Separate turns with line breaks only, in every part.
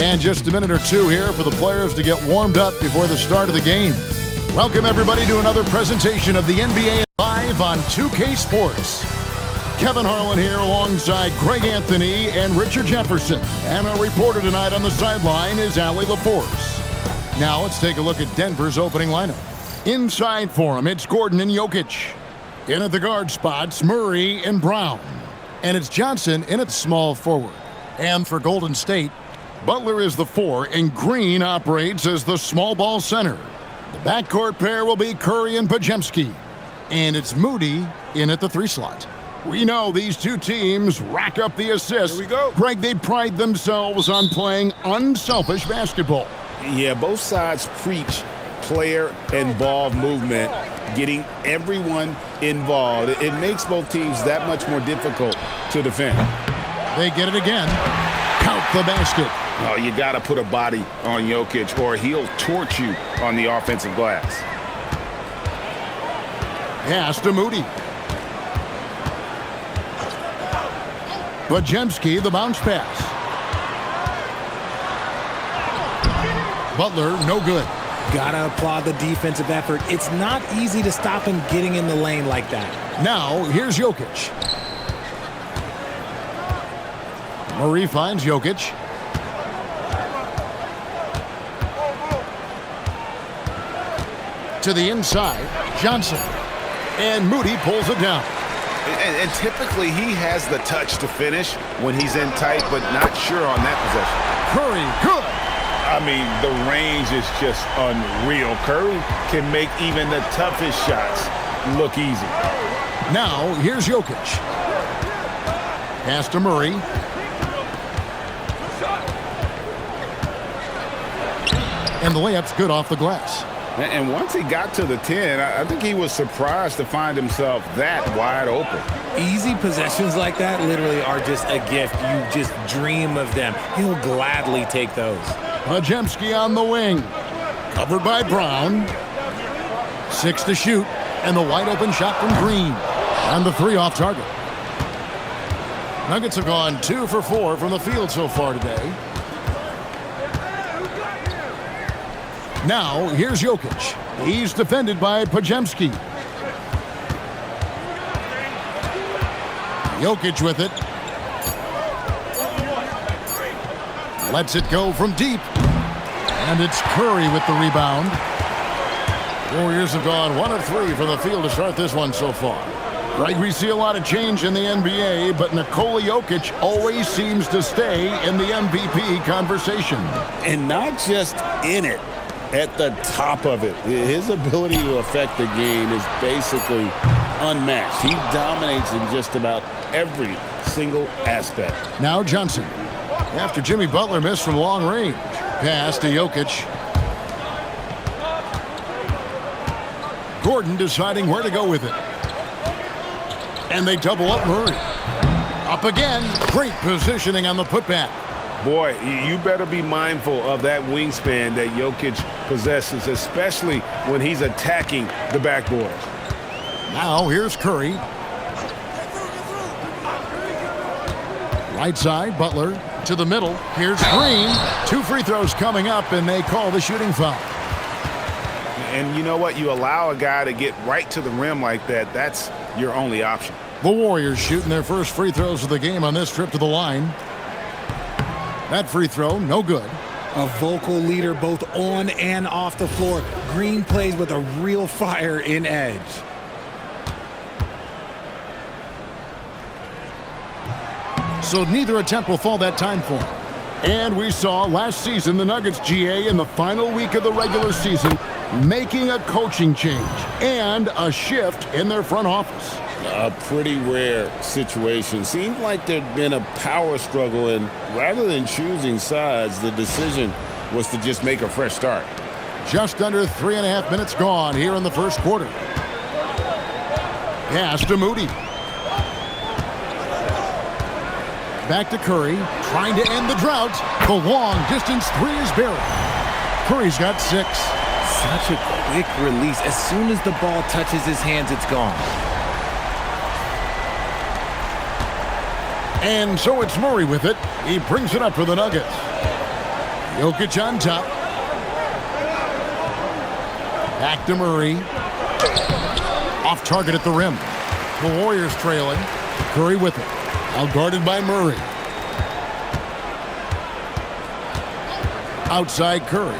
And just a minute or two here for the players to get warmed up before the start of the game. Welcome, everybody, to another presentation of the NBA Live on 2K Sports. Kevin Harlan here alongside Greg Anthony and Richard Jefferson. And our reporter tonight on the sideline is Allie LaForce. Now let's take a look at Denver's opening lineup. Inside for him, it's Gordon and Jokic. In at the guard spots, Murray and Brown. And it's Johnson in at small forward. And for Golden State, Butler is the 4, and Green operates as the small ball center. The backcourt pair will be Curry and Podziemski. And it's Moody in at the 3 slot. We know these two teams rack up the assists.
Here we go.
Greg, they pride themselves on playing unselfish basketball.
Yeah, both sides preach player and ball movement, getting everyone involved. It makes both teams that much more difficult to defend.
They get it again. Count the basket.
Oh, you got to put a body on Jokic or he'll torch you on the offensive glass.
Pass to Moody. Podziemski, the bounce pass. Butler, no good.
Gotta applaud the defensive effort. It's not easy to stop him getting in the lane like that.
Now, here's Jokic. Murray finds Jokic. To the inside, Johnson. And Moody pulls it down.
And typically he has the touch to finish when he's in tight, but not sure on that possession.
Curry, good.
I mean, the range is just unreal. Curry can make even the toughest shots look easy.
Now, here's Jokic. Pass to Murray. And the layup's good off the glass.
And once he got to the 10, I think he was surprised to find himself that wide open.
Easy possessions like that literally are just a gift. You just dream of them. He'll gladly take those.
Podziemski on the wing. Covered by Brown. 6 to shoot. And the wide open shot from Green. And the 3 off target. Nuggets have gone 2 for 4 from the field so far today. Now, here's Jokic. He's defended by Podziemski. Jokic with it. Lets it go from deep. And it's Curry with the rebound. Warriors have gone 1 of 3 from the field to start this one so far. Right, we see a lot of change in the NBA, but Nikola Jokic always seems to stay in the MVP conversation.
And not just in it. At the top of it. His ability to affect the game is basically unmatched. He dominates in just about every single aspect.
Now Johnson. After Jimmy Butler missed from long range. Pass to Jokic. Gordon deciding where to go with it. And they double up Murray. Up again. Great positioning on the putback.
Boy, you better be mindful of that wingspan that Jokic possesses, especially when he's attacking the backboard.
Now here's Curry. Right side, Butler to the middle. Here's Green. 2 free throws coming up, and they call the shooting foul.
And you know what? You allow a guy to get right to the rim like that, that's your only option.
The Warriors shooting their first free throws of the game on this trip to the line. That free throw, no good.
A vocal leader both on and off the floor. Green plays with a real fire in edge.
So neither attempt will fall that time for him. And we saw last season the Nuggets GA in the final week of the regular season making a coaching change and a shift in their front office.
A pretty rare situation. Seemed like there'd been a power struggle, and rather than choosing sides, the decision was to just make a fresh start.
Just under 3.5 minutes gone here in the first quarter. Pass to Moody. Back to Curry, trying to end the drought. The long-distance 3 is buried. Curry's got 6.
Such a quick release. As soon as the ball touches his hands, it's gone.
And so it's Murray with it. He brings it up for the Nuggets. Jokic on top. Back to Murray. Off target at the rim. The Warriors trailing. Curry with it. Now guarded by Murray. Outside Curry.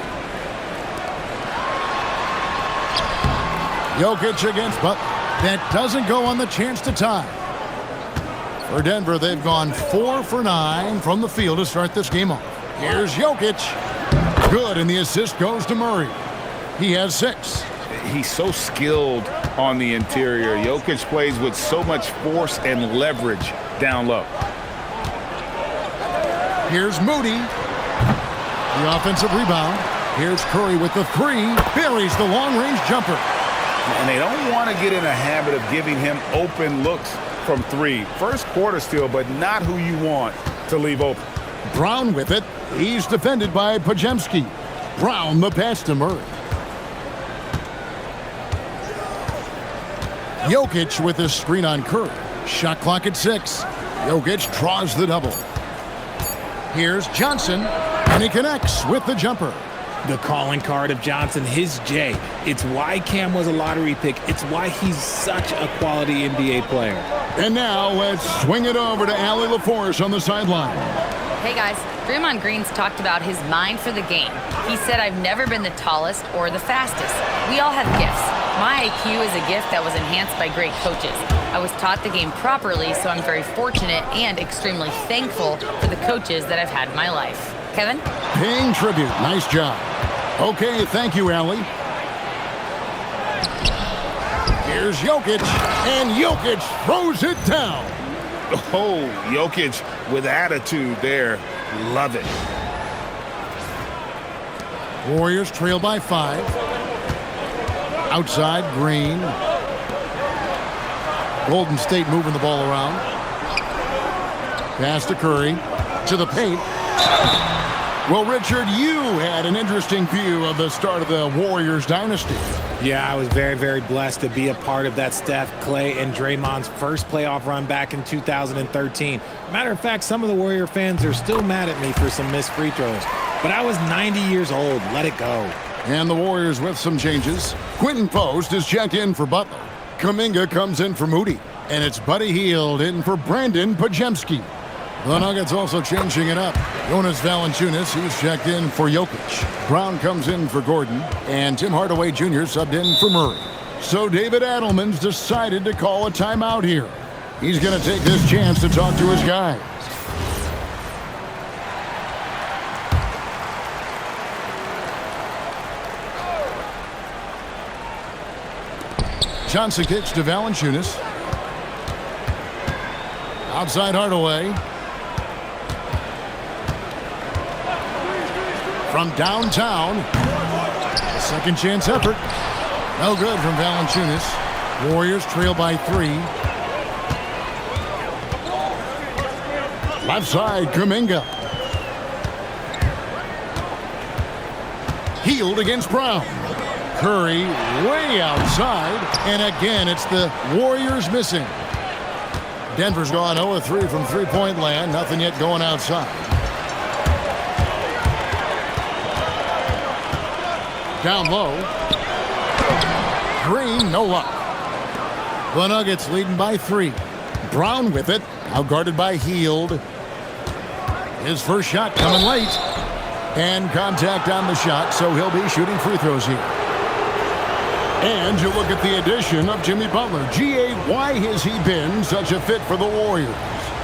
Jokic against Butler. That doesn't go on the chance to tie. For Denver, they've gone 4 for 9 from the field to start this game off. Here's Jokic. Good, and the assist goes to Murray. He has 6.
He's so skilled on the interior. Jokic plays with so much force and leverage down low.
Here's Moody. The offensive rebound. Here's Curry with the 3. Buries the long-range jumper.
And they don't want to get in a habit of giving him open looks from 3. First quarter still, but not who you want to leave open.
Brown with it. He's defended by Podziemski. Brown the pass to Murray. Jokic with his screen on Curry. Shot clock at 6. Jokic draws the double. Here's Johnson, and he connects with the jumper.
The calling card of Johnson, his J. It's why Cam was a lottery pick. It's why he's such a quality NBA player.
And now let's swing it over to Allie LaForce on the sideline.
Hey guys, Draymond Green's talked about his mind for the game. He said, I've never been the tallest or the fastest. We all have gifts. My IQ is a gift that was enhanced by great coaches. I was taught the game properly, so I'm very fortunate and extremely thankful for the coaches that I've had in my life. Kevin?
Paying tribute. Nice job. Okay, thank you, Allie. Here's Jokic, and Jokic throws it down.
Oh, Jokic with attitude there. Love it.
Warriors trail by 5. Outside, Green. Golden State moving the ball around. Pass to Curry. To the paint. Well, Richard, you had an interesting view of the start of the Warriors dynasty.
Yeah, I was very, very blessed to be a part of that Steph, Clay, and Draymond's first playoff run back in 2013. Matter of fact, some of the Warrior fans are still mad at me for some missed free throws. But I was 90 years old. Let it go.
And the Warriors with some changes. Quentin Post is checked in for Butler. Kuminga comes in for Moody. And it's Buddy Hield in for Brandon Podziemski. The Nuggets also changing it up. Jonas Valanciunas, he's checked in for Jokic. Brown comes in for Gordon. And Tim Hardaway Jr. subbed in for Murray. So David Adelman's decided to call a timeout here. He's going to take this chance to talk to his guys. Johnson kicks to Valanciunas. Outside Hardaway. From downtown. A second chance effort. No good from Valanciunas. Warriors trail by 3. Left side, Kuminga. Hield against Brown. Curry way outside. And again, it's the Warriors missing. Denver's gone 0-3 from three-point land. Nothing yet going outside. Down low. Green, no luck. The Nuggets leading by 3. Brown with it. Now guarded by Hield. His first shot coming late. And contact on the shot, so he'll be shooting free throws here. And you look at the addition of Jimmy Butler. G.A., why has he been such a fit for the Warriors?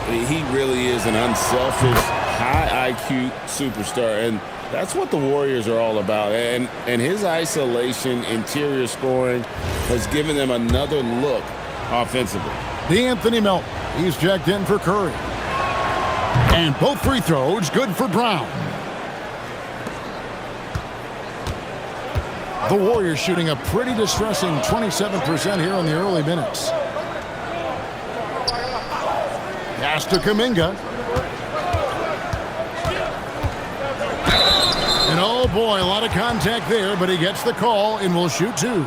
He really is an unselfish, high IQ superstar, and that's what the Warriors are all about. And his isolation, interior scoring has given them another look offensively.
DeAnthony Melton, he's checked in for Curry. And both free throws good for Brown. The Warriors shooting a pretty distressing 27% here in the early minutes. Pass to Kuminga. And oh boy, a lot of contact there, but he gets the call and will shoot 2.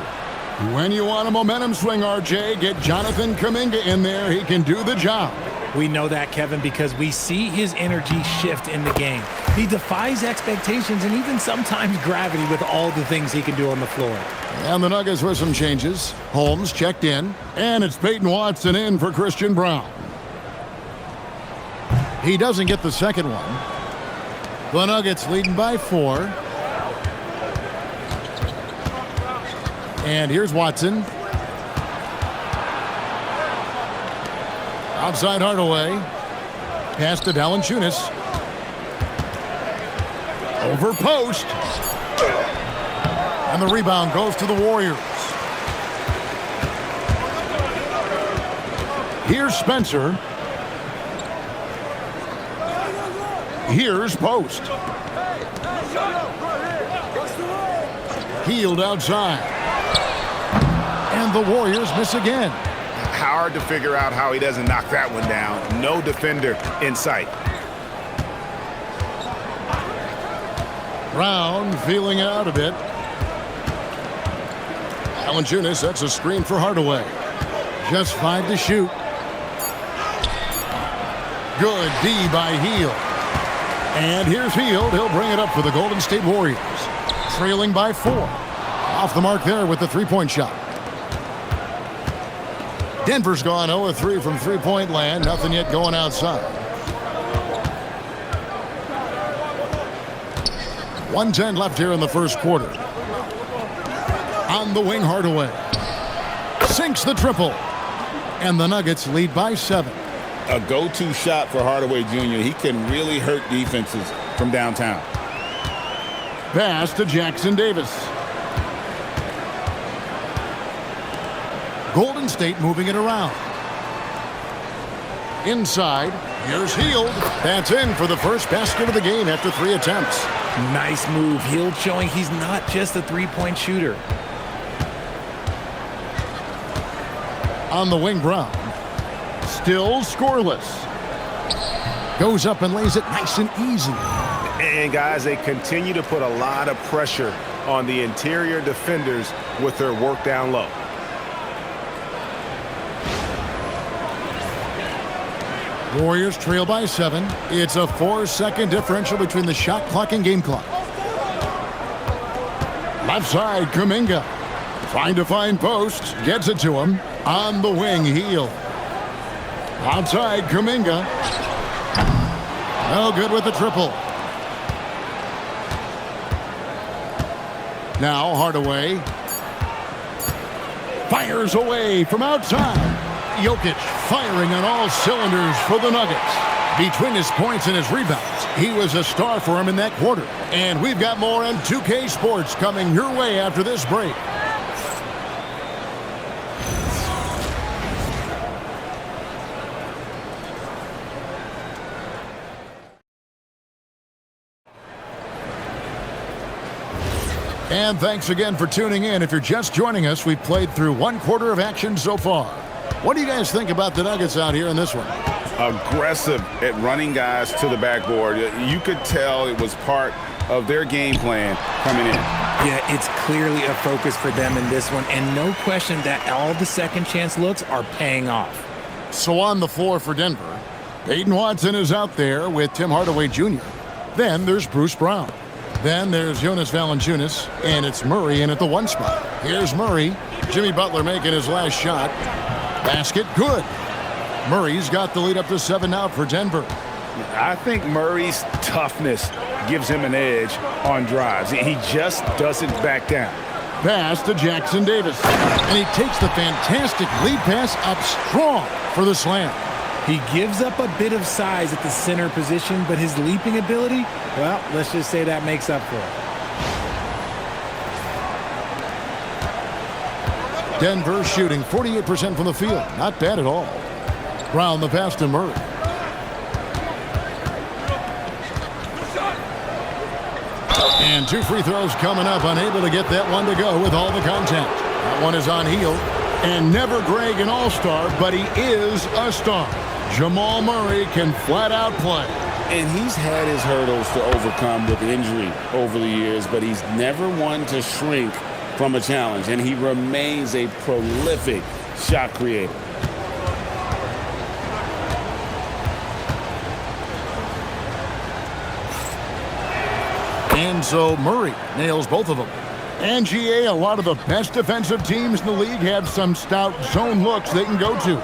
When you want a momentum swing, RJ, get Jonathan Kuminga in there. He can do the job.
We know that, Kevin, because we see his energy shift in the game. He defies expectations and even sometimes gravity with all the things he can do on the floor.
And the Nuggets with some changes. Holmes checked in, and it's Peyton Watson in for Christian Braun. He doesn't get the second one. The Nuggets leading by 4. And here's Watson. Outside Hardaway. Pass to Valanciunas. Over post. And the rebound goes to the Warriors. Here's Spencer. Here's Post. Healed outside. And the Warriors miss again.
Hard to figure out how he doesn't knock that one down. No defender in sight.
Brown feeling it out a bit. Valanciunas sets a screen for Hardaway. Just 5 to shoot. Good D by Hield. And here's Hield. He'll bring it up for the Golden State Warriors. Trailing by 4. Off the mark there with the three-point shot. Denver's gone 0-3 from three-point land. Nothing yet going outside. 1:10 left here in the first quarter. On the wing, Hardaway. Sinks the triple. And the Nuggets lead by 7.
A go-to shot for Hardaway Jr. He can really hurt defenses from downtown.
Pass to Jackson Davis. Golden State moving it around. Inside, here's Hield. That's in for the first basket of the game after 3 attempts.
Nice move. Hield showing he's not just a three-point shooter.
On the wing, Brown. Still scoreless. Goes up and lays it nice and easy.
And guys, they continue to put a lot of pressure on the interior defenders with their work down low.
Warriors trail by 7. It's a 4-second differential between the shot clock and game clock. Left side, Kuminga. Trying to find Post. Gets it to him. On the wing, Hield. Outside, Kuminga. No good with the triple. Now Hardaway. Fires away from outside. Jokic firing on all cylinders for the Nuggets. Between his points and his rebounds, he was a star for him in that quarter. And we've got more on 2K Sports coming your way after this break. And thanks again for tuning in. If you're just joining us, we've played through 1 quarter of action so far. What do you guys think about the Nuggets out here in this one?
Aggressive at running guys to the backboard. You could tell it was part of their game plan coming in.
Yeah, it's clearly a focus for them in this one, and no question that all the second chance looks are paying off.
So on the floor for Denver, Peyton Watson is out there with Tim Hardaway Jr. Then there's Bruce Brown. Then there's Jonas Valanciunas, and it's Murray in at the 1 spot. Here's Murray. Jimmy Butler making his last shot. Basket good. Murray's got the lead up to 7 now for Denver.
I think Murray's toughness gives him an edge on drives. He just doesn't back down.
Pass to Jackson Davis. And he takes the fantastic lead pass up strong for the slam.
He gives up a bit of size at the center position, but his leaping ability, well, let's just say that makes up for it.
Denver shooting 48% from the field. Not bad at all. Brown the pass to Murray. And 2 free throws coming up. Unable to get that one to go with all the contact. That one is on Hield. And never Greg an all-star, but he is a star. Jamal Murray can flat out play.
And he's had his hurdles to overcome with injury over the years, but he's never one to shrink from a challenge, and he remains a prolific shot creator.
And so Murray nails both of them. And GA, a lot of the best defensive teams in the league have some stout zone looks they can go to.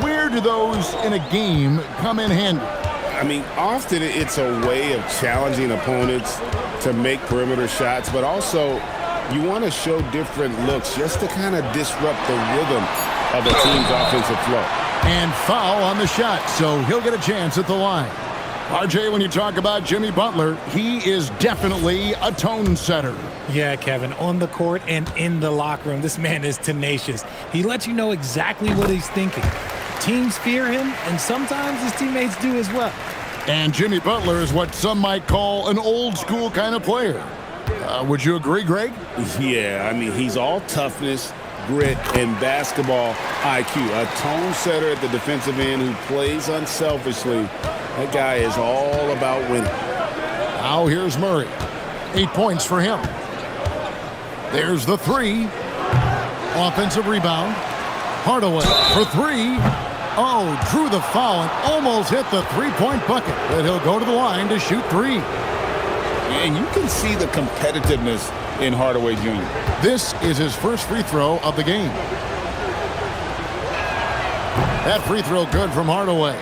Where do those in a game come in handy?
I mean, often it's a way of challenging opponents to make perimeter shots, but also you want to show different looks just to kind of disrupt the rhythm of a team's offensive flow.
And foul on the shot, so he'll get a chance at the line. RJ, when you talk about Jimmy Butler, he is definitely a tone setter.
Yeah, Kevin, on the court and in the locker room, this man is tenacious. He lets you know exactly what he's thinking. Teams fear him, and sometimes his teammates do as well.
And Jimmy Butler is what some might call an old-school kind of player. Would you agree, Greg?
Yeah, I mean, he's all toughness, grit, and basketball IQ. A tone setter at the defensive end who plays unselfishly. That guy is all about winning.
Now here's Murray. 8 points for him. There's the three. Offensive rebound. Hardaway for three. Oh, drew the foul and almost hit the three-point bucket. But he'll go to the line to shoot three.
And you can see the competitiveness in Hardaway Jr.
This is his first free throw of the game. That free throw good from Hardaway.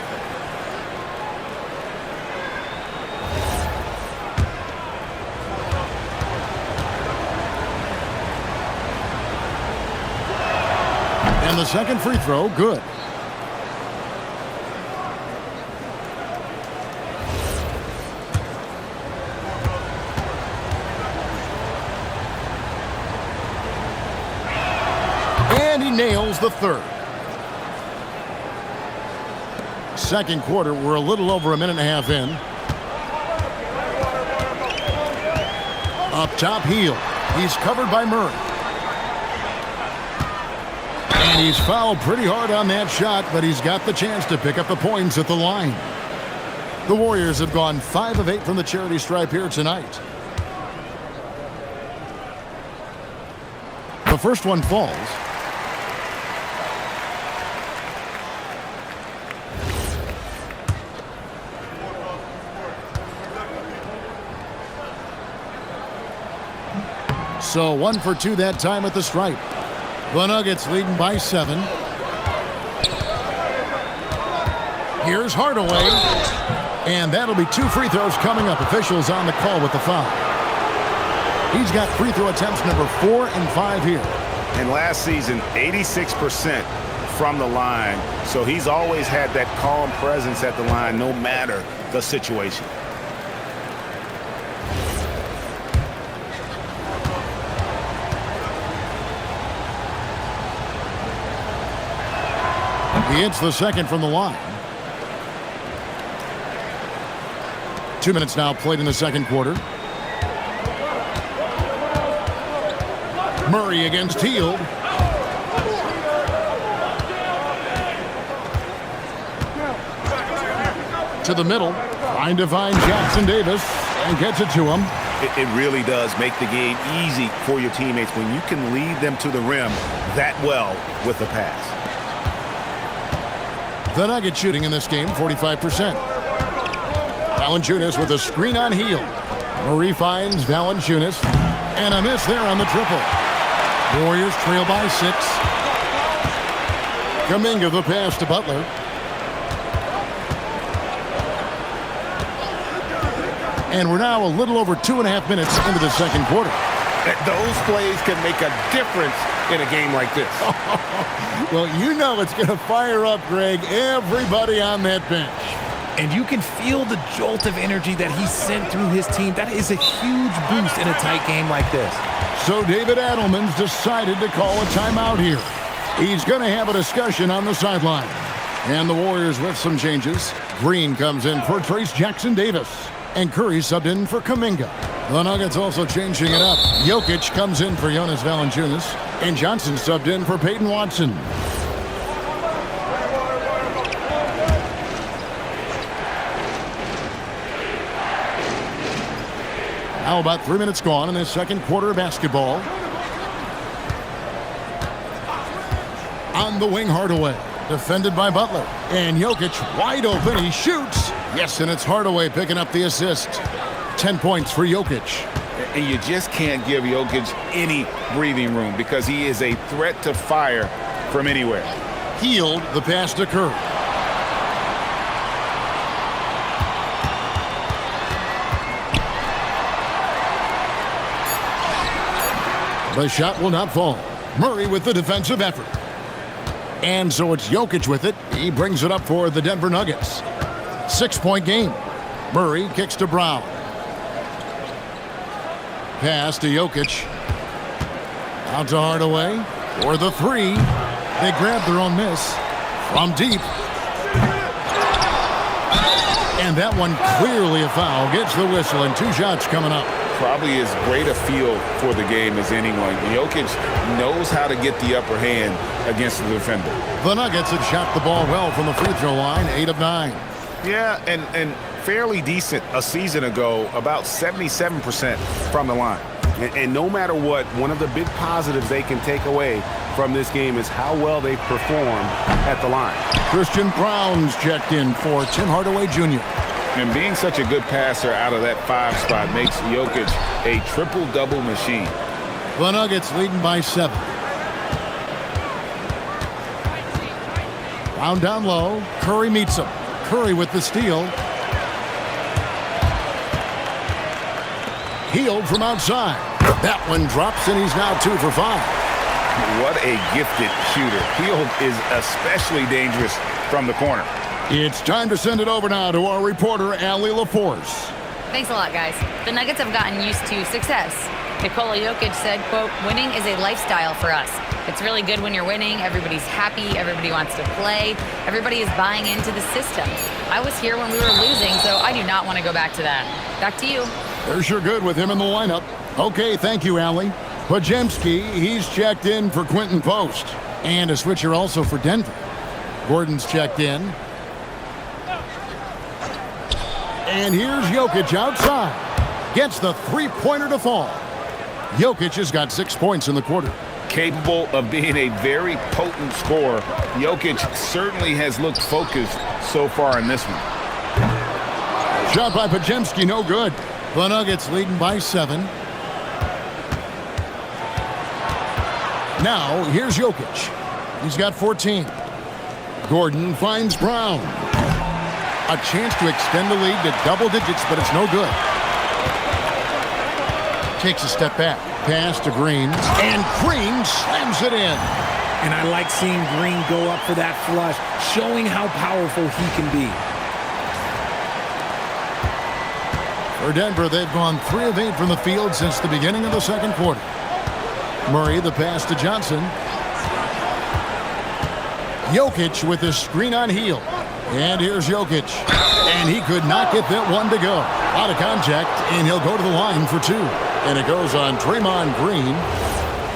And the second free throw, good. And he nails the third. Second quarter, we're a little over a minute and a half in. Up top, Hield. He's covered by Murray. And he's fouled pretty hard on that shot, but he's got the chance to pick up the points at the line. The Warriors have gone 5 of 8 from the charity stripe here tonight. The first one falls. So 1 for 2 that time at the stripe. The Nuggets leading by 7. Here's Hardaway. And that'll be 2 free throws coming up. Officials on the call with the foul. He's got free throw attempts number 4 and 5 here.
And last season, 86% from the line. So he's always had that calm presence at the line no matter the situation.
He hits the second from the line. 2 minutes now played in the second quarter. Murray against Hield. To the middle. Trying to find Jackson Davis. And gets it to him.
It really does make the game easy for your teammates when you can lead them to the rim that well with the pass.
The Nuggets shooting in this game, 45%. Valanciunas with a screen on Hield. Murray finds Valanciunas. And a miss there on the triple. Warriors trail by 6. Kuminga the pass to Butler. And we're now a little over 2.5 minutes into the second quarter.
Those plays can make a difference in a game like this.
Well, you know it's going to fire up, Greg, everybody on that bench.
And you can feel the jolt of energy that he sent through his team. That is a huge boost in a tight game like this.
So David Adelman's decided to call a timeout here. He's going to have a discussion on the sideline. And the Warriors with some changes. Green comes in for Trace Jackson Davis. And Curry subbed in for Kuminga. The Nuggets also changing it up. Jokic comes in for Jonas Valanciunas. And Johnson subbed in for Peyton Watson. Now about 3 minutes gone in this second quarter of basketball. On the wing, Hardaway. Defended by Butler. And Jokic wide open. He shoots. Yes, and it's Hardaway picking up the assist. 10 points for Jokic.
And you just can't give Jokic any breathing room because he is a threat to fire from anywhere.
Hield the pass to Curry. The shot will not fall. Murray with the defensive effort. And so it's Jokic with it. He brings it up for the Denver Nuggets. 6-point game. Murray kicks to Brown. Pass to Jokic. Out to Hardaway. For the three. They grab their own miss. From deep. And that one clearly a foul. Gets the whistle and 2 shots coming up.
Probably as great a feel for the game as anyone. Jokic knows how to get the upper hand against the defender.
The Nuggets have shot the ball well from the free throw line, 8 of 9.
Yeah, and fairly decent a season ago, about 77% from the line. And no matter what, one of the big positives they can take away from this game is how well they perform at the line.
Christian Brown's checked in for Tim Hardaway Jr.
And being such a good passer out of that 5 spot makes Jokic a triple-double machine.
The Nuggets leading by 7. Brown down low. Curry meets him. Curry with the steal. Hield from outside. That one drops, and he's now 2 for 5.
What a gifted shooter. Hield is especially dangerous from the corner.
It's time to send it over now to our reporter, Allie LaForce.
Thanks a lot, guys. The Nuggets have gotten used to success. Nikola Jokic said, quote, winning is a lifestyle for us. It's really good when you're winning. Everybody's happy. Everybody wants to play. Everybody is buying into the system. I was here when we were losing, so I do not want to go back to that. Back to you.
They're sure good with him in the lineup. Okay, thank you, Allie. Podziemski, he's checked in for Quentin Post. And a switcher also for Denver. Gordon's checked in. And here's Jokic outside. Gets the three-pointer to fall. Jokic has got 6 points in the quarter.
Capable of being a very potent scorer, Jokic certainly has looked focused so far in this one.
Shot by Podziemski, no good. The Nuggets leading by 7. Now, here's Jokic. He's got 14. Gordon finds Brown. A chance to extend the lead to double digits, but it's no good. Takes a step back. Pass to Green. And Green slams it in.
And I like seeing Green go up for that flush, showing how powerful he can be.
For Denver, they've gone 3 of 8 from the field since the beginning of the second quarter. Murray, the pass to Johnson. Jokic with the screen on Hield. And here's Jokic. And he could not get that one to go. Out of contact, and he'll go to the line for 2. And it goes on Draymond Green.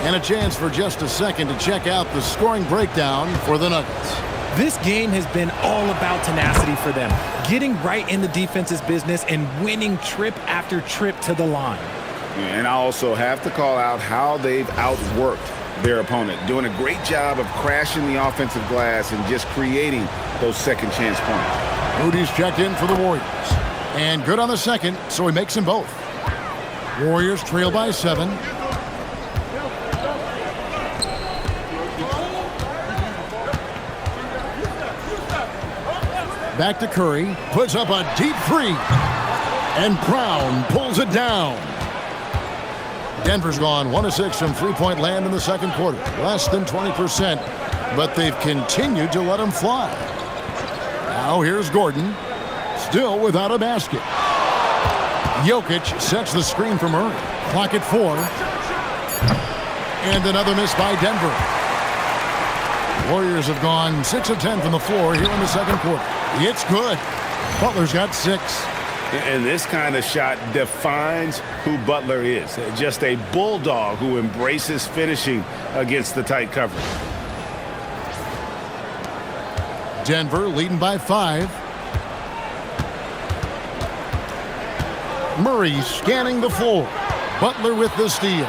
And a chance for just a second to check out the scoring breakdown for the Nuggets.
This game has been all about tenacity for them, getting right in the defense's business and winning trip after trip to the line.
And I also have to call out how they've outworked their opponent, doing a great job of crashing the offensive glass and just creating those second chance points.
Moody's checked in for the Warriors. And good on the second, so he makes them both. Warriors trail by 7. Back to Curry, puts up a deep 3. And Brown pulls it down. Denver's gone 1 of 6 from three-point land in the second quarter. Less than 20%, but they've continued to let them fly. Now here's Gordon, still without a basket. Jokic sets the screen for Murray. Clock at 4. And another miss by Denver. Warriors have gone 6 of 10 from the floor here in the second quarter. It's good. Butler's got 6.
And this kind of shot defines who Butler is. Just a bulldog who embraces finishing against the tight coverage.
Denver leading by 5. Murray scanning the floor. Butler with the steal.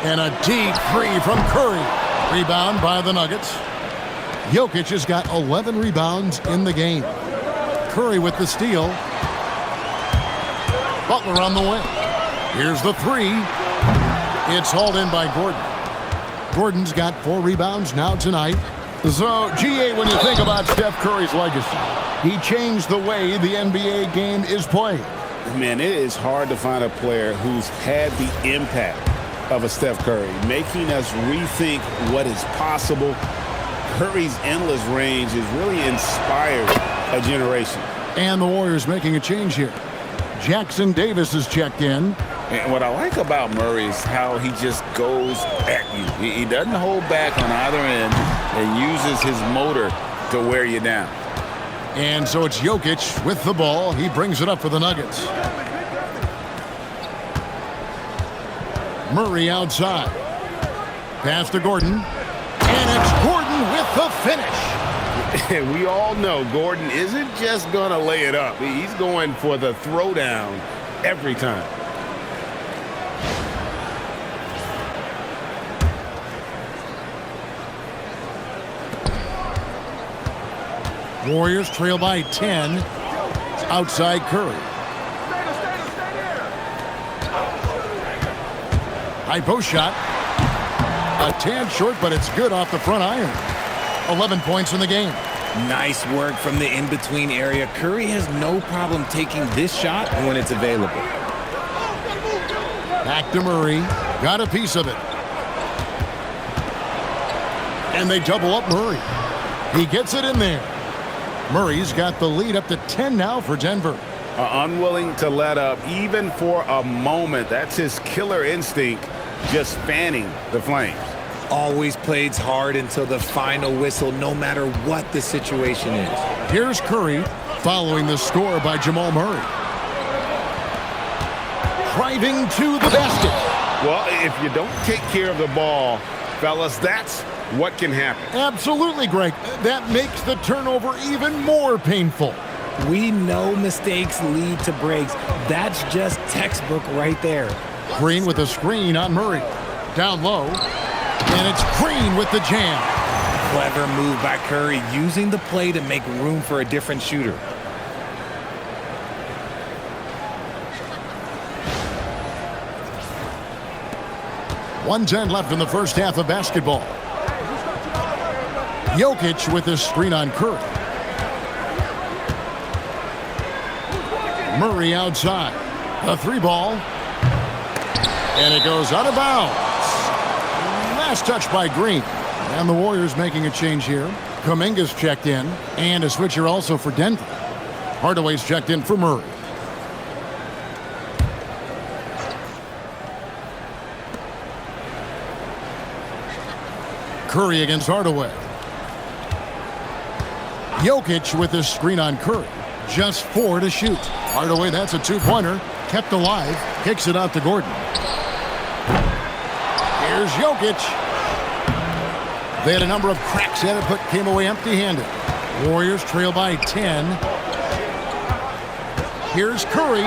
And a deep 3 from Curry. Rebound by the Nuggets. Jokic has got 11 rebounds in the game. Curry with the steal. Butler on the wing. Here's the three. It's hauled in by Gordon. Gordon's got 4 rebounds now tonight. So, GA, when you think about Steph Curry's legacy, he changed the way the NBA game is played.
Man, it is hard to find a player who's had the impact of a Steph Curry, making us rethink what is possible. Curry's endless range has really inspired a generation.
And the Warriors making a change here. Jackson Davis is checked in.
And what I like about Murray is how he just goes at you. He doesn't hold back on either end and uses his motor to wear you down.
And so it's Jokic with the ball. He brings it up for the Nuggets. Murray outside. Pass to Gordon. And it's Gordon with the finish.
We all know Gordon isn't just going to lay it up. He's going for the throwdown every time.
Warriors trail by 10. Outside Curry. High post shot. A tad short, but it's good off the front iron. 11 points in the game.
Nice work from the in-between area. Curry has no problem taking this shot when it's available.
Back to Murray. Got a piece of it. And they double up Murray. He gets it in there. Murray's got the lead up to 10 now for Denver.
Unwilling to let up even for a moment. That's his killer instinct, just fanning the flames.
Always plays hard until the final whistle, no matter what the situation is.
Here's Curry following the score by Jamal Murray. Driving to the basket.
Well, if you don't take care of the ball, fellas, that's what can happen.
Absolutely, Greg. That makes the turnover even more painful.
We know mistakes lead to breaks. That's just textbook right there.
Green with a screen on Murray. Down low. And it's Green with the jam.
Clever move by Curry, using the play to make room for a different shooter.
.110 left in the first half of basketball. Jokic with a screen on Curry. Murray outside. A 3-ball. And it goes out of bounds. Last touch by Green. And the Warriors making a change here. Kuminga's checked in. And a switcher also for Denver. Hardaway's checked in for Murray. Curry against Hardaway. Jokic with his screen on Curry. Just 4 to shoot. Hardaway, that's a 2-pointer. Kept alive. Kicks it out to Gordon. Here's Jokic. They had a number of cracks at it, but came away empty-handed. Warriors trail by 10. Here's Curry.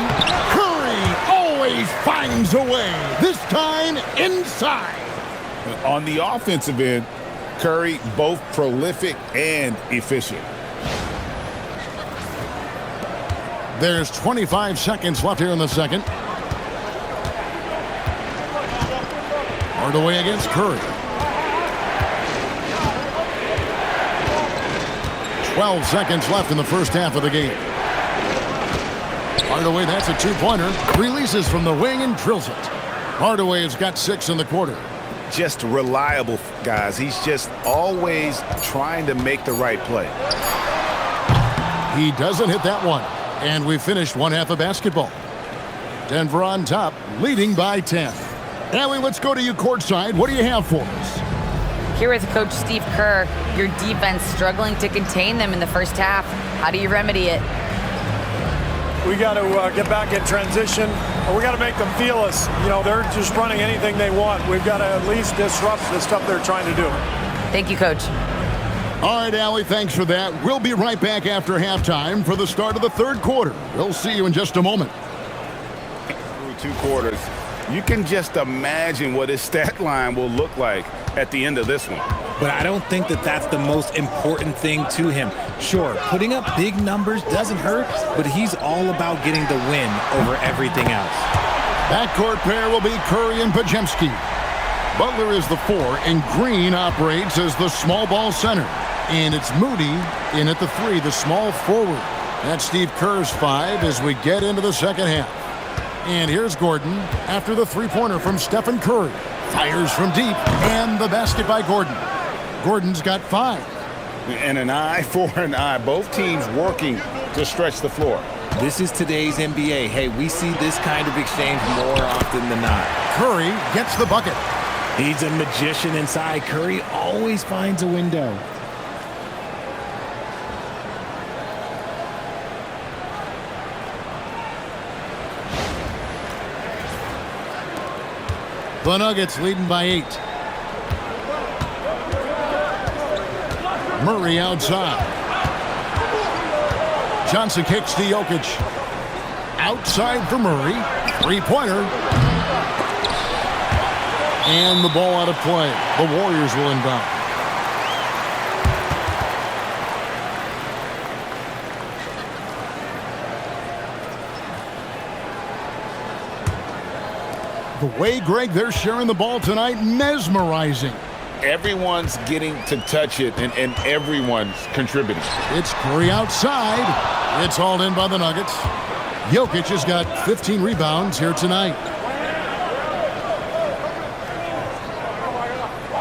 Curry always finds a way. This time inside.
On the offensive end, Curry both prolific and efficient.
There's 25 seconds left here in the second. Hardaway against Curry. 12 seconds left in the first half of the game. Hardaway, that's a 2-pointer. Releases from the wing and drills it. Hardaway has got 6 in the quarter.
Just reliable, guys. He's just always trying to make the right play.
He doesn't hit that one. And we finished one half of basketball. Denver on top, leading by 10. Allie, let's go to you courtside. What do you have for us?
Here with Coach Steve Kerr, your defense struggling to contain them in the first half. How do you remedy it?
We got to get back in transition, or we got to make them feel us. You know, they're just running anything they want. We've got to at least disrupt the stuff they're trying to do.
Thank you, Coach.
All right, Allie, thanks for that. We'll be right back after halftime for the start of the third quarter. We'll see you in just a moment.
Through 2 quarters, you can just imagine what his stat line will look like at the end of this one.
but I don't think that that's the most important thing to him. Sure, putting up big numbers doesn't hurt, but he's all about getting the win over everything else.
Backcourt pair will be Curry and Podziemski. Butler is the 4, and Green operates as the small ball center. And it's Moody in at the 3, the small forward. That's Steve Kerr's 5 as we get into the second half. And here's Gordon after the three-pointer from Stephen Curry. Fires from deep, and the basket by Gordon. Gordon's got 5.
And an eye for an eye. Both teams working to stretch the floor.
This is today's NBA. Hey, we see this kind of exchange more often than not.
Curry gets the bucket.
He's a magician inside. Curry always finds a window.
The Nuggets leading by 8. Murray outside. Johnson kicks to Jokic. Outside for Murray. Three-pointer. And the ball out of play. The Warriors will inbound. The way, Greg, they're sharing the ball tonight, mesmerizing.
Everyone's getting to touch it, and everyone's contributing.
It's Curry outside. It's hauled in by the Nuggets. Jokic has got 15 rebounds here tonight.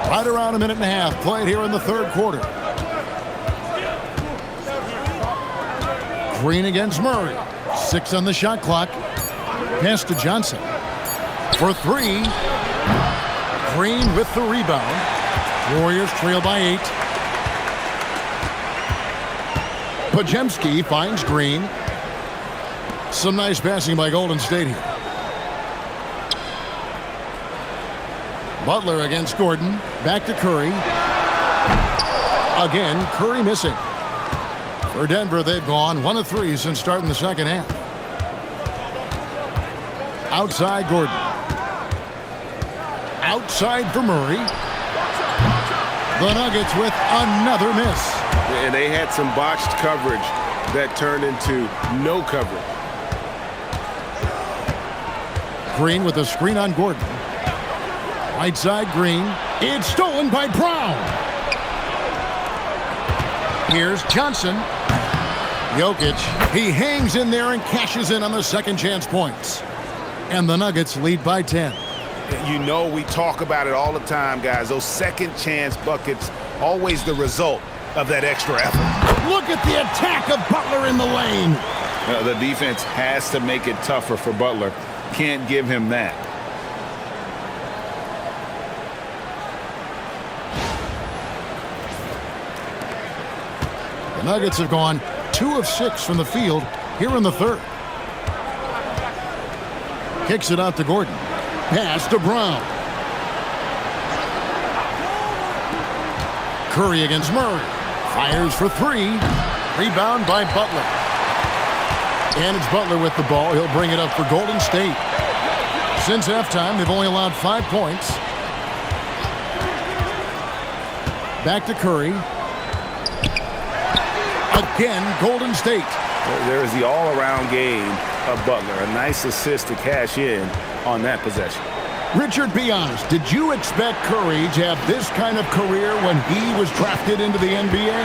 Right around a minute and a half played here in the third quarter. Green against Murray. 6 on the shot clock. Pass to Johnson. For 3. Green with the rebound. Warriors trail by 8. Podziemski finds Green. Some nice passing by Golden State here. Butler against Gordon. Back to Curry. Again, Curry missing. For Denver, they've gone 1 of 3 since starting the second half. Outside Gordon. Outside for Murray. The Nuggets with another miss.
And they had some botched coverage that turned into no coverage.
Green with a screen on Gordon. Right side Green. It's stolen by Brown. Here's Johnson. Jokic. He hangs in there and cashes in on the second chance points. And the Nuggets lead by 10.
You know, we talk about it all the time, guys. Those second chance buckets, always the result of that extra effort.
Look at the attack of Butler in the lane.
The defense has to make it tougher for Butler. Can't give him that.
The Nuggets have gone 2 of 6 from the field here in the third. Kicks it out to Gordon. Pass to Brown. Curry against Murray. Fires for 3. Rebound by Butler. And it's Butler with the ball. He'll bring it up for Golden State. Since halftime, they've only allowed 5 points. Back to Curry. Again, Golden State.
There's the all-around game of Butler. A nice assist to cash in on that possession.
Richard, be honest. Did you expect Curry to have this kind of career when he was drafted into the NBA?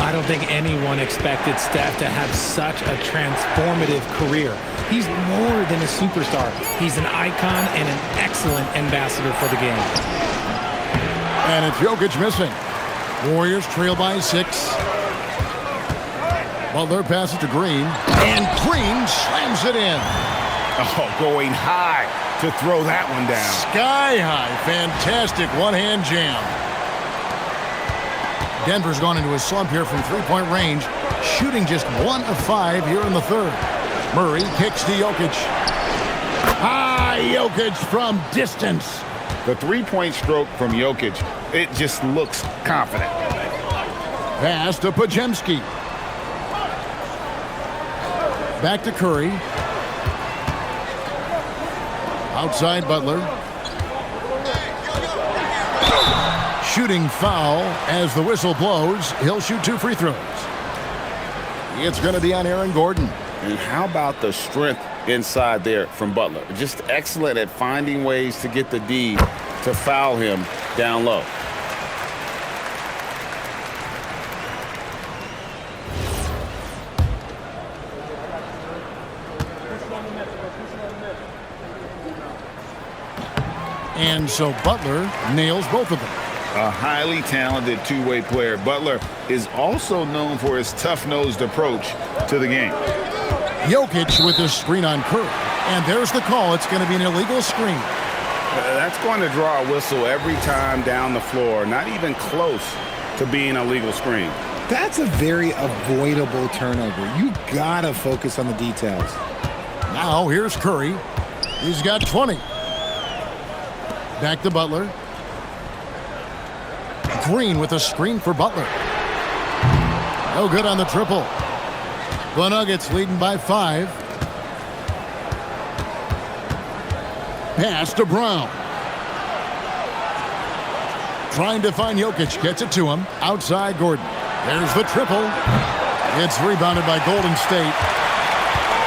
I don't think anyone expected Steph to have such a transformative career. He's more than a superstar. He's an icon and an excellent ambassador for the game.
And it's Jokic missing. Warriors trail by 6. Butler passes to Green. And Green slams it in.
Oh, going high to throw that one down.
Sky high. Fantastic one-hand jam. Denver's gone into a slump here from three-point range, shooting just 1 of 5 here in the third. Murray kicks to Jokic. Jokic from distance.
The three-point stroke from Jokic, it just looks confident.
Pass to Podziemski. Back to Curry. Outside Butler. shooting foul as the whistle blows. He'll shoot 2 free throws. It's going to be on Aaron Gordon.
And how about the strength inside there from Butler? Just excellent at finding ways to get the D to foul him down low.
And so Butler nails both of them.
A highly talented two-way player. Butler is also known for his tough-nosed approach to the game.
Jokic with his screen on Curry. And there's the call. It's going to be an illegal screen.
That's going to draw a whistle every time down the floor. Not even close to being a legal screen.
That's a very avoidable turnover. You got to focus on the details.
Now here's Curry. He's got 20. Back to Butler. Green with a screen for Butler. No good on the triple. The Nuggets leading by 5. Pass to Brown. Trying to find Jokic. Gets it to him. Outside Gordon. There's the triple. It's rebounded by Golden State.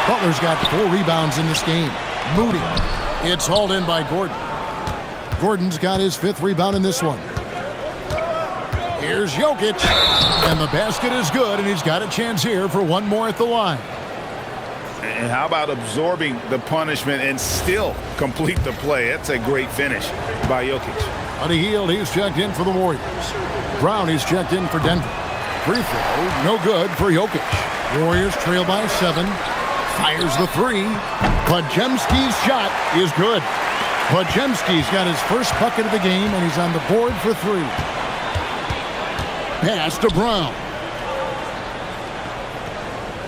Butler's got 4 rebounds in this game. Moody. It's hauled in by Gordon. Gordon's got his 5th rebound in this one. Here's Jokic. And the basket is good, and he's got a chance here for one more at the line.
And how about absorbing the punishment and still complete the play? That's a great finish by Jokic.
Buddy Hield, he's checked in for the Warriors. Brown, he's checked in for Denver. Free throw, no good for Jokic. Warriors trail by 7. Fires the 3. Podziemski's shot is good. Podziemski's got his first bucket of the game, and he's on the board for 3. Pass to Brown.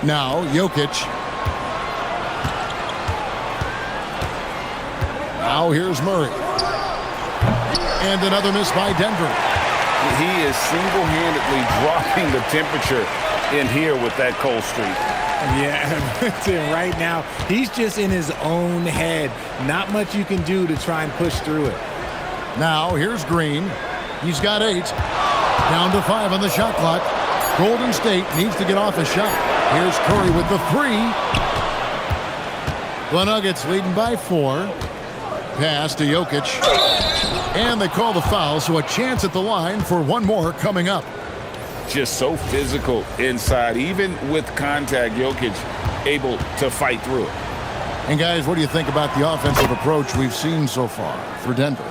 Now Jokic. Now here's Murray. And another miss by Denver.
He is single-handedly dropping the temperature in here with that cold streak.
Yeah, right now, he's just in his own head. Not much you can do to try and push through it.
Now here's Green. He's got 8. Down to 5 on the shot clock. Golden State needs to get off a shot. Here's Curry with the 3. The Nuggets leading by 4. Pass to Jokic. And they call the foul, so a chance at the line for one more coming up.
Just so physical inside. Even with contact, Jokic able to fight through it.
And guys, what do you think about the offensive approach we've seen so far for Denver?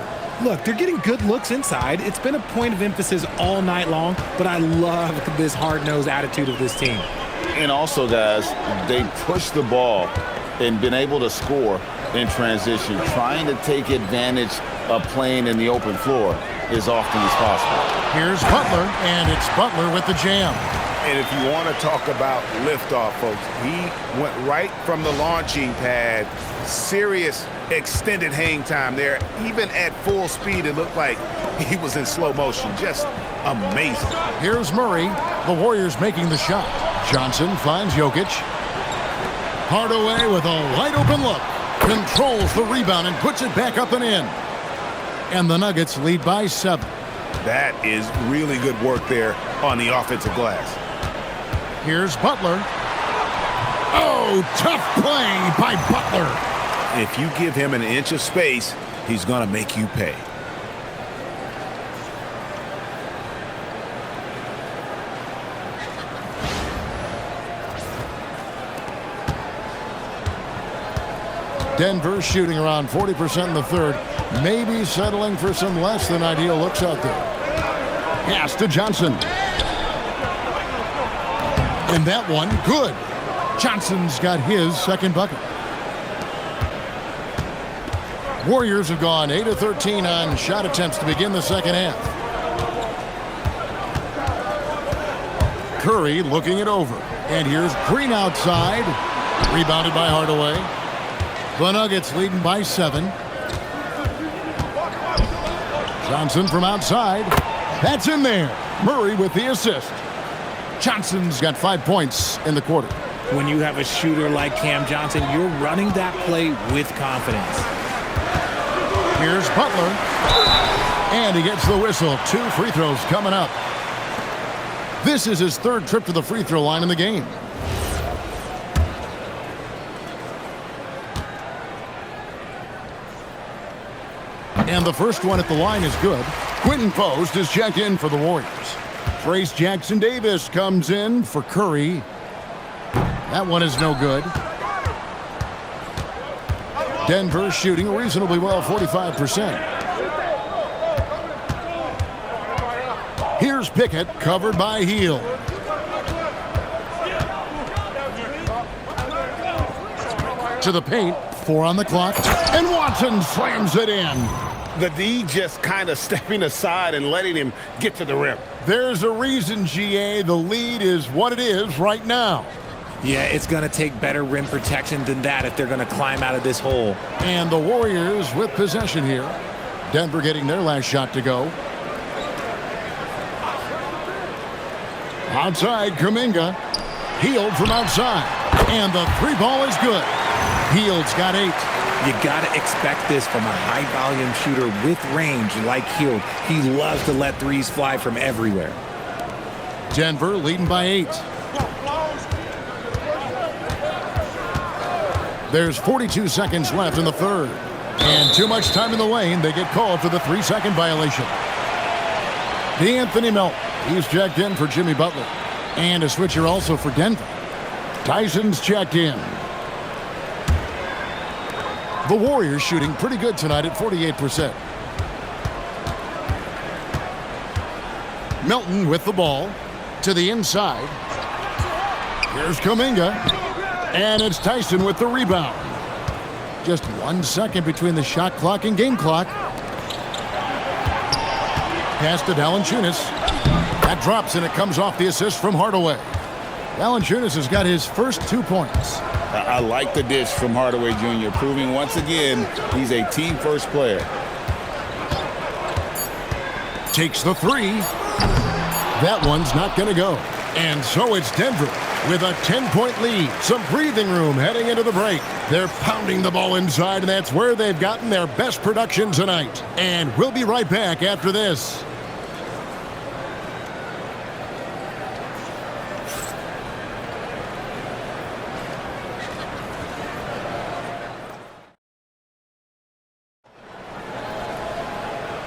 Look, they're getting good looks inside. It's been a point of emphasis all night long, but I love this hard-nosed attitude of this team.
And also, guys, they push the ball and been able to score in transition, trying to take advantage of playing in the open floor as often as possible.
Here's Butler, and it's Butler with the jam.
And if you want to talk about liftoff, folks, he went right from the launching pad. Serious extended hang time there. Even at full speed, it looked like he was in slow motion. Just amazing.
Here's Murray. The Warriors making the shot. Johnson finds Jokic. Hardaway with a wide open look. Controls the rebound and puts it back up and in. And the Nuggets lead by 7.
That is really good work there on the offensive glass.
Here's Butler. Oh, tough play by Butler.
If you give him an inch of space, he's going to make you pay.
Denver shooting around 40% in the third. Maybe settling for some less than ideal looks out there. Pass to Johnson. And that one, good. Johnson's got his second bucket. Warriors have gone 8 of 13 on shot attempts to begin the second half. Curry looking it over. And here's Green outside. Rebounded by Hardaway. The Nuggets leading by 7. Johnson from outside. That's in there. Murray with the assist. Johnson's got 5 points in the quarter.
When you have a shooter like Cam Johnson, you're running that play with confidence.
Here's Butler. And he gets the whistle. 2 free throws coming up. This is his 3rd trip to the free throw line in the game. And the first one at the line is good. Quentin Post is checked in for the Warriors. Trace Jackson-Davis comes in for Curry. That one is no good. Denver shooting reasonably well, 45%. Here's Pickett, covered by Hield. To the paint, 4 on the clock, and Watson slams it in.
The D just kind of stepping aside and letting him get to the rim.
There's a reason, GA, the lead is what it is right now.
Yeah, it's going to take better rim protection than that if they're going to climb out of this hole.
And the Warriors with possession here. Denver getting their last shot to go. Outside, Kuminga. Hield from outside. And the 3-ball is good. Hield's got 8.
You got to expect this from a high-volume shooter with range like Hield. He loves to let threes fly from everywhere.
Denver leading by 8. There's 42 seconds left in the 3rd. And too much time in the lane. They get called for the 3-second violation. DeAnthony Melton. He's checked in for Jimmy Butler. And a switcher also for Denver. Tyson's checked in. The Warriors shooting pretty good tonight at 48%. Melton with the ball to the inside. Here's Kuminga. And it's Tyson with the rebound. Just 1 second between the shot clock and game clock. Pass to Valanciunas. That drops and it comes off the assist from Hardaway. Valanciunas has got his first 2 points.
I like the dish from Hardaway Jr., proving once again he's a team-first player.
Takes the 3. That one's not going to go. And so it's Denver with a 10-point lead. Some breathing room heading into the break. They're pounding the ball inside, and that's where they've gotten their best production tonight. And we'll be right back after this.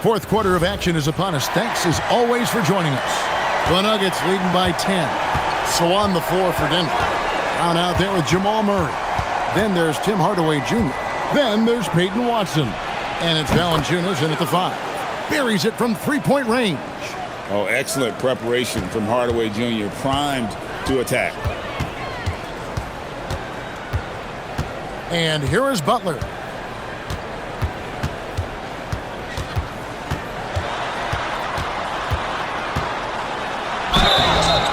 Fourth quarter of action is upon us. Thanks as always for joining us. The Nuggets leading by 10. So on the floor for Denver. Down out there with Jamal Murray. Then there's Tim Hardaway Jr. Then there's Peyton Watson. And it's Valanciunas in at the 5. Buries it from 3-point range.
Oh, excellent preparation from Hardaway Jr. Primed to attack.
And here is Butler.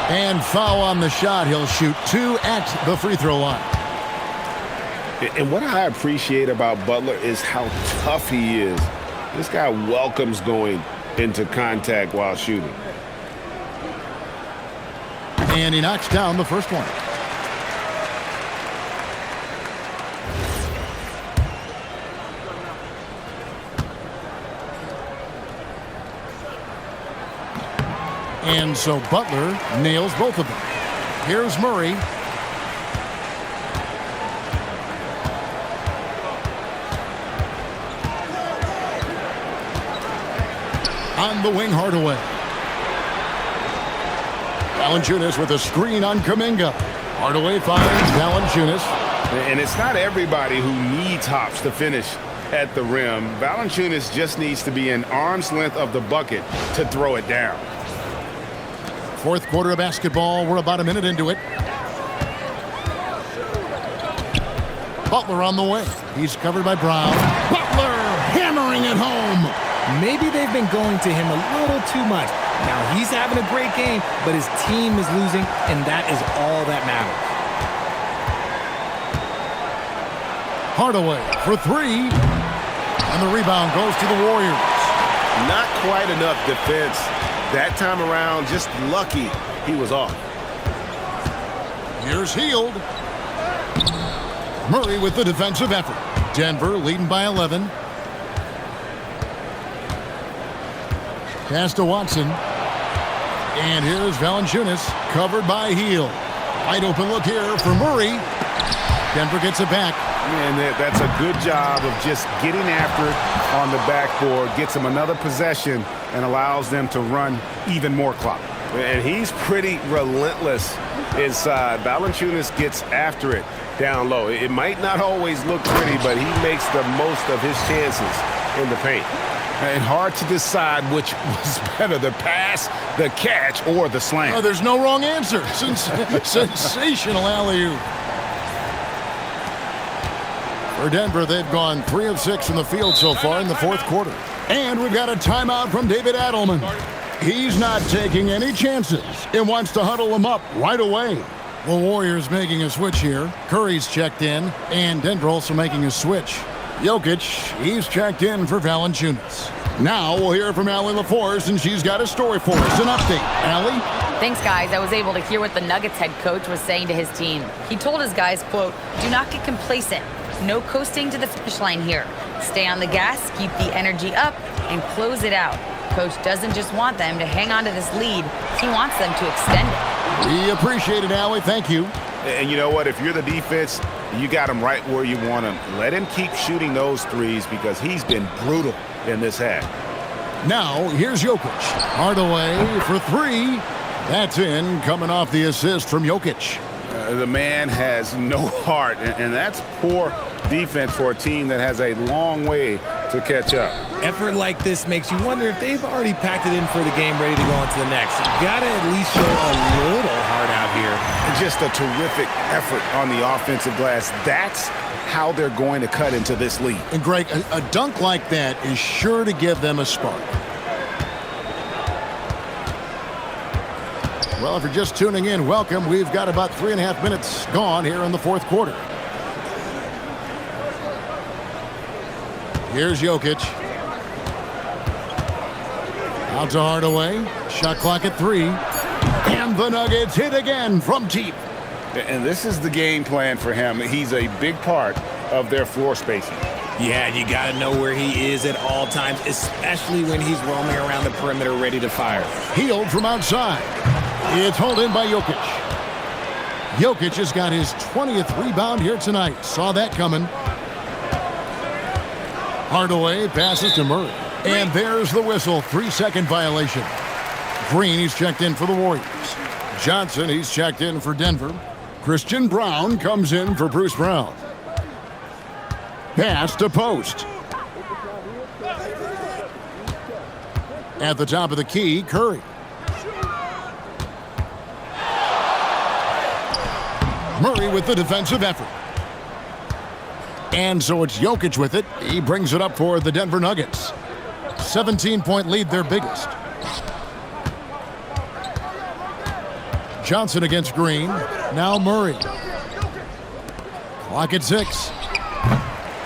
And foul on the shot. He'll shoot 2 at the free throw line.
And what I appreciate about Butler is how tough he is. This guy welcomes going into contact while shooting.
And he knocks down the first one. And so Butler nails both of them. Here's Murray. On the wing, Hardaway. Valanciunas with a screen on Kuminga. Hardaway finds Valanciunas.
And it's not everybody who needs hops to finish at the rim. Valanciunas just needs to be an arm's length of the bucket to throw it down.
Fourth quarter of basketball. We're about a minute into it. Butler on the way. He's covered by Brown. Butler hammering it home.
Maybe they've been going to him a little too much. Now he's having a great game, but his team is losing, and that is all that matters.
Hardaway for 3. And the rebound goes to the Warriors.
Not quite enough defense. That time around, just lucky he was off.
Here's Hield. Murray with the defensive effort. Denver leading by 11. Pass to Watson. And here's Valanciunas, covered by Hield. Wide open look here for Murray. Denver gets it back.
And that's a good job of just getting after it on the backboard, gets them another possession, and allows them to run even more clock. And he's pretty relentless inside. Valanciunas gets after it down low. It might not always look pretty, but he makes the most of his chances in the paint. And hard to decide which was better, the pass, the catch, or the slam.
Oh, there's no wrong answer. Sensational alley-oop. For Denver, they've gone 3 of 6 from the field so far in the fourth quarter. And we've got a timeout from David Adelman. He's not taking any chances and wants to huddle them up right away. The Warriors making a switch here. Curry's checked in, and Denver also making a switch. Jokic, he's checked in for Valanciunas. Now we'll hear from Allie LaForce, and she's got a story for us. An update. Allie?
Thanks, guys. I was able to hear what the Nuggets head coach was saying to his team. He told his guys, quote, "Do not get complacent. No coasting to the finish line here. Stay on the gas, keep the energy up, and close it out." Coach doesn't just want them to hang on to this lead. He wants them to extend it.
We appreciate it, Allie. Thank you.
And you know what? If you're the defense, you got him right where you want him. Let him keep shooting those threes because he's been brutal in this half.
Now, here's Jokic. Hardaway for 3. That's in, coming off the assist from Jokic.
The man has no heart, and that's poor defense for a team that has a long way to catch up.
Effort like this makes you wonder if they've already packed it in for the game, ready to go on to the next. You got to at least show a little heart out here.
Just a terrific effort on the offensive glass. That's how they're going to cut into this lead.
And Greg, a dunk like that is sure to give them a spark. Well, if you're just tuning in, welcome. We've got about 3.5 minutes gone here in the fourth quarter. Here's Jokic. Out to Hardaway. Shot clock at 3. And the Nuggets hit again from deep.
And this is the game plan for him. He's a big part of their floor spacing.
Yeah, you got to know where he is at all times, especially when he's roaming around the perimeter ready to fire.
Hield from outside. It's hauled in by Jokic. Jokic has got his 20th rebound here tonight. Saw that coming. Hardaway passes to Murray. And there's the whistle. 3-second violation. Green, he's checked in for the Warriors. Johnson, he's checked in for Denver. Christian Brown comes in for Bruce Brown. Pass to Post. At the top of the key, Curry. Murray with the defensive effort. And so it's Jokic with it. He brings it up for the Denver Nuggets. 17-point lead, their biggest. Johnson against Green. Now Murray. Clock at 6.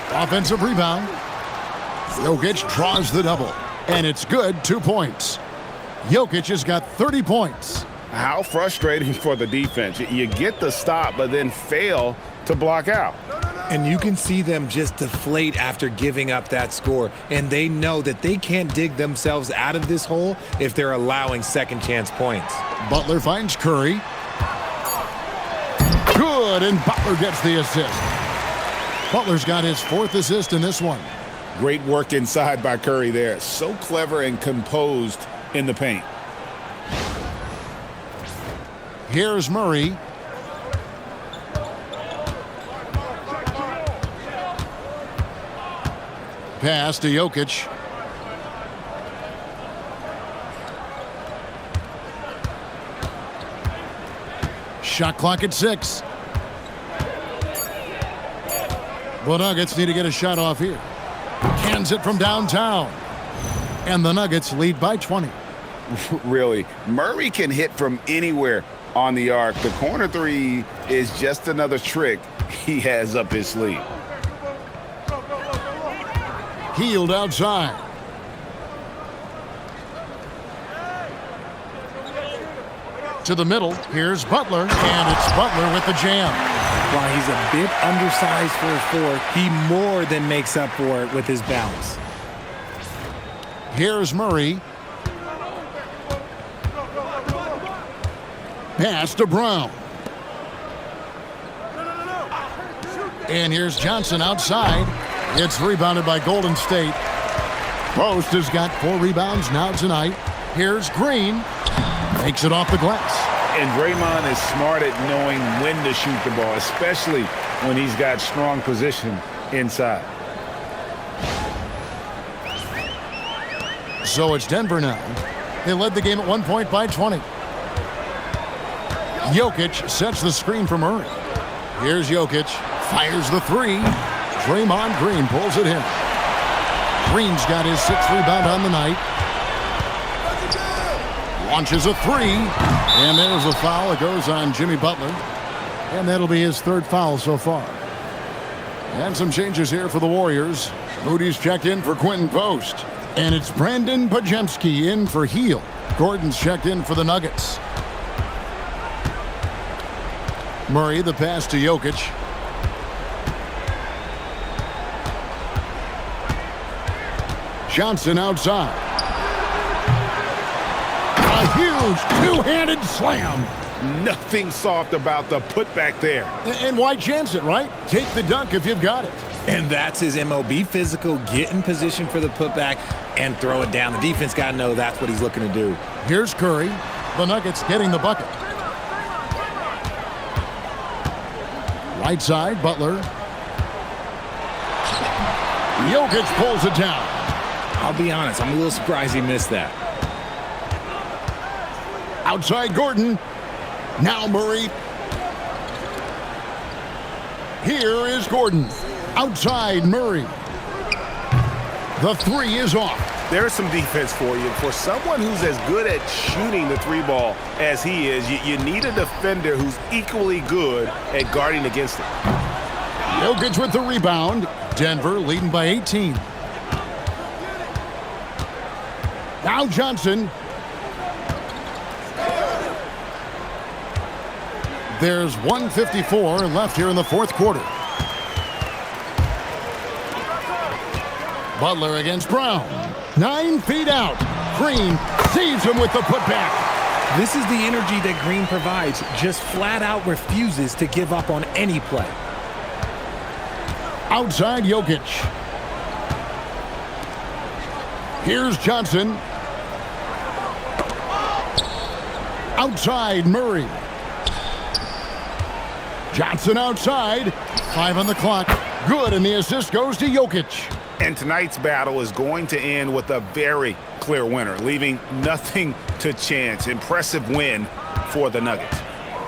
Offensive rebound. Jokic draws the double. And it's good, 2 points. Jokic has got 30 points.
How frustrating for the defense. You get the stop, but then fail to block out.
And you can see them just deflate after giving up that score. And they know that they can't dig themselves out of this hole if they're allowing second chance points.
Butler finds Curry. Good, and Butler gets the assist. Butler's got his 4th assist in this one.
Great work inside by Curry there. So clever and composed in the paint.
Here's Murray. Pass to Jokic. Shot clock at 6. The Nuggets need to get a shot off here. Cans it from downtown. And the Nuggets lead by 20.
Really, Murray can hit from anywhere on the arc. The corner 3 is just another trick he has up his sleeve.
Hield outside. To the middle, here's Butler, and it's Butler with the jam.
While he's a bit undersized for a 4, he more than makes up for it with his bounce.
Here's Murray. pass to Brown. And here's Johnson outside. It's rebounded by Golden State. Post has got 4 rebounds now tonight. Here's Green. Takes it off the glass.
And Draymond is smart at knowing when to shoot the ball, especially when he's got strong position inside.
So it's Denver now. They led the game at 1 point by 20. Jokic sets the screen for Murray. Here's Jokic. Fires the 3. Draymond Green pulls it in. Green's got his 6th rebound on the night. Launches a 3. And there's a foul. It goes on Jimmy Butler. And that'll be his 3rd foul so far. And some changes here for the Warriors. Moody's checked in for Quentin Post. And it's Brandon Podziemski in for Heel. Gordon's checked in for the Nuggets. Murray, the pass to Jokic. Johnson outside. A huge two-handed slam.
Nothing soft about the putback there.
And why chance it, right? Take the dunk if you've got it.
And that's his MO. Be physical, get in position for the putback, and throw it down. The defense got to know that's what he's looking to do.
Here's Curry. The Nuggets getting the bucket. Right side, Butler. Jokic pulls it down.
I'll be honest, I'm a little surprised he missed that.
Outside Gordon. Now Murray. Here is Gordon. Outside Murray. The 3 is off.
There's some defense for you. For someone who's as good at shooting the 3 ball as he is, you need a defender who's equally good at guarding against it.
Jokic with the rebound. Denver leading by 18. Now Johnson. There's 1:54 left here in the 4th quarter. Butler against Brown. 9 feet out. Green sees him with the putback.
This is the energy that Green provides. Just flat out refuses to give up on any play.
Outside Jokic. Here's Johnson. Outside Murray. Johnson outside. 5 on the clock. Good, and the assist goes to Jokic.
And tonight's battle is going to end with a very clear winner, leaving nothing to chance. Impressive win for the Nuggets.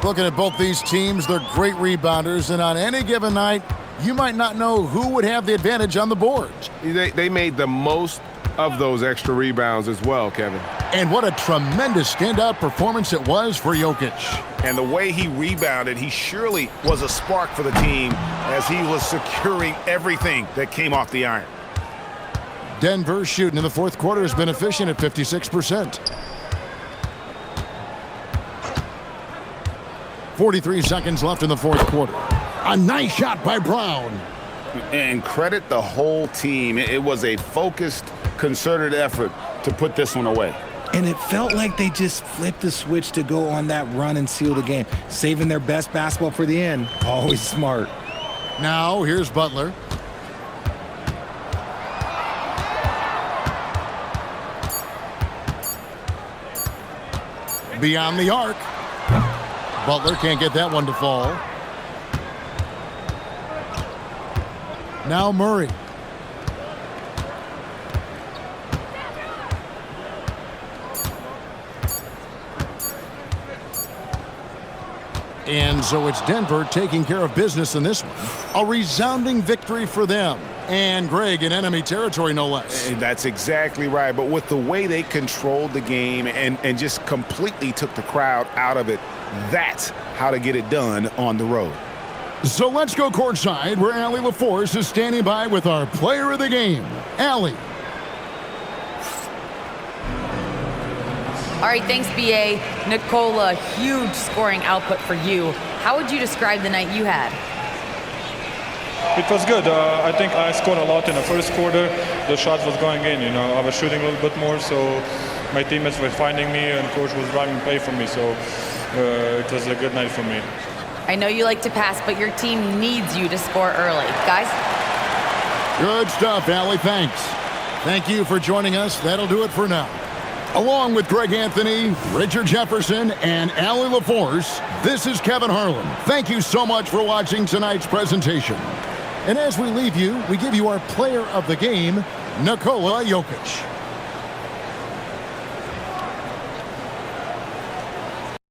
Looking at both these teams, they're great rebounders, and on any given night, you might not know who would have the advantage on the boards.
They made the most of those extra rebounds as well, Kevin.
And what a tremendous standout performance it was for Jokic.
And the way he rebounded, he surely was a spark for the team as he was securing everything that came off the iron.
Denver shooting in the 4th quarter has been efficient at 56%. 43 seconds left in the 4th quarter. A nice shot by Brown.
And credit the whole team. It was a focused, concerted effort to put this one away.
And it felt like they just flipped the switch to go on that run and seal the game. Saving their best basketball for the end. Always smart.
Now here's Butler. Beyond the arc. Butler can't get that one to fall. Now Murray. And so it's Denver taking care of business in this one. A resounding victory for them. And Greg in enemy territory, no less.
And that's exactly right. But with the way they controlled the game and just completely took the crowd out of it, that's how to get it done on the road.
So let's go courtside where Allie LaForce is standing by with our player of the game, Allie.
All right, thanks, B.A. Nikola, huge scoring output for you. How would you describe the night you had?
It was good. I think I scored a lot in the first quarter. The shots was going in, I was shooting a little bit more, so my teammates were finding me and coach was driving play for me. So it was a good night for me.
I know you like to pass, but your team needs you to score early. Guys?
Good stuff, Allie. Thanks. Thank you for joining us. That'll do it for now. Along with Greg Anthony, Richard Jefferson, and Allie LaForce, this is Kevin Harlan. Thank you so much for watching tonight's presentation. And as we leave you, we give you our player of the game, Nikola Jokic.